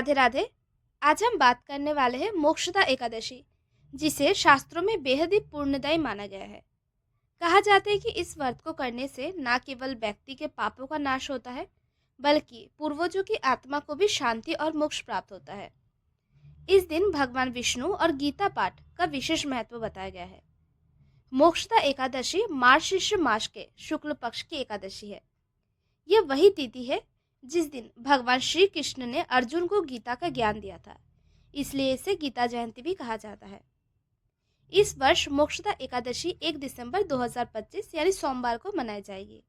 राधे राधे। आज हम बात करने वाले हैं मोक्षदा एकादशी, जिसे शास्त्रों में बेहद ही पुण्यदायी माना गया है। कहा जाता है कि इस व्रत को करने से न केवल व्यक्ति के पापों का नाश होता है, बल्कि पूर्वजों की आत्मा को भी शांति और मोक्ष प्राप्त होता है। इस दिन भगवान विष्णु और गीता पाठ का विशेष महत्व बताया गया है। मोक्षदा एकादशी मार्गशीर्ष मास के शुक्ल पक्ष की एकादशी है। यह वही तिथि है जिस दिन भगवान श्री कृष्ण ने अर्जुन को गीता का ज्ञान दिया था, इसलिए इसे गीता जयंती भी कहा जाता है। इस वर्ष मोक्षदा एकादशी 1 दिसंबर 2025 यानी सोमवार को मनाई जाएगी।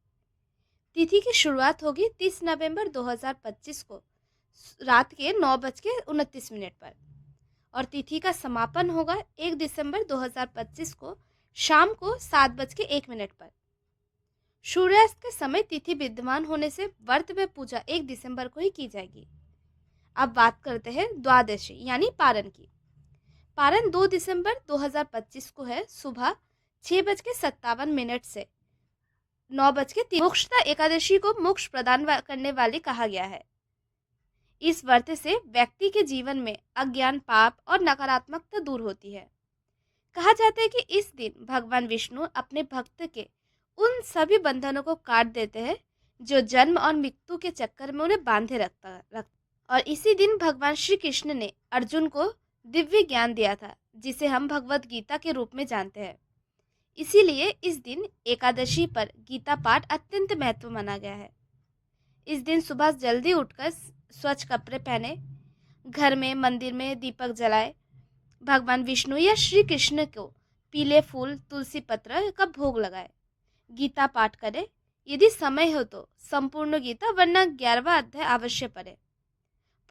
तिथि की शुरुआत होगी 30 नवंबर 2025 को रात के 9:29 पर और तिथि का समापन होगा 1 दिसंबर 2025 को शाम को 7:01 पर। सूर्यास्त के समय तिथि विद्यमान होने से व्रत व पूजा 1 दिसंबर को ही की जाएगी। अब बात करते हैं द्वादशी यानी पारण की। पारण 2 दिसंबर 2025 को है सुबह 6:57 से 9:03। मोक्षदा एकादशी को मोक्ष प्रदान करने वाली कहा गया है। इस व्रत से व्यक्ति के जीवन में अज्ञान, पाप और नकारात्मकता दूर होती है। कहा जाता है कि इस दिन भगवान विष्णु अपने भक्त के उन सभी बंधनों को काट देते हैं जो जन्म और मृत्यु के चक्कर में उन्हें बांधे रखता। और इसी दिन भगवान श्री कृष्ण ने अर्जुन को दिव्य ज्ञान दिया था, जिसे हम भगवत गीता के रूप में जानते हैं। इसीलिए इस दिन एकादशी पर गीता पाठ अत्यंत महत्व माना गया है। इस दिन सुबह जल्दी उठकर स्वच्छ कपड़े पहने, घर में मंदिर में दीपक जलाए, भगवान विष्णु या श्री कृष्ण को पीले फूल, तुलसी पत्र का भोग लगाए, गीता पाठ करें। यदि समय हो तो संपूर्ण गीता, वरना 11वां अध्याय अवश्य पढ़े।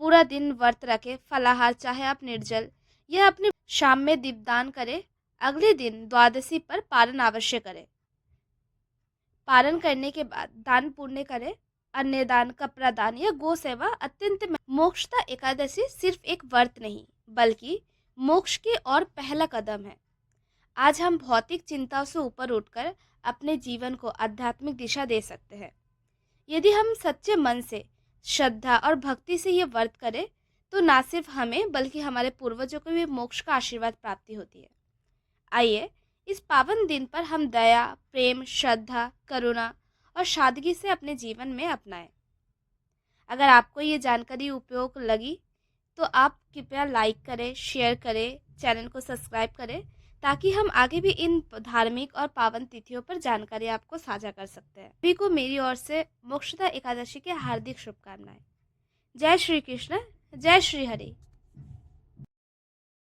पूरा दिन व्रत रखे, फलाहार चाहे आप निर्जल या अपने शाम में दीपदान करें। अगले दिन द्वादशी पर पारण अवश्य करें। पारण करने के बाद दान पुण्य करें। अन्य दान, कपड़ा दान या गो सेवा अत्यंत। मोक्षदा एकादशी सिर्फ एक व्रत नहीं, बल्कि मोक्ष की ओर पहला कदम है। आज हम भौतिक चिंताओं से ऊपर उठकर अपने जीवन को आध्यात्मिक दिशा दे सकते हैं। यदि हम सच्चे मन से, श्रद्धा और भक्ति से ये व्रत करें, तो न सिर्फ हमें बल्कि हमारे पूर्वजों को भी मोक्ष का आशीर्वाद प्राप्ति होती है। आइए इस पावन दिन पर हम दया, प्रेम, श्रद्धा, करुणा और सादगी से अपने जीवन में अपनाएं। अगर आपको ये जानकारी उपयोग लगी तो आप कृपया लाइक करें, शेयर करें, चैनल को सब्सक्राइब करें, ताकि हम आगे भी इन धार्मिक और पावन तिथियों पर जानकारी आपको साझा कर सकते हैं। सभी को मेरी ओर से मोक्षदा एकादशी की हार्दिक शुभकामनाएं। जय श्री कृष्ण, जय श्री हरि।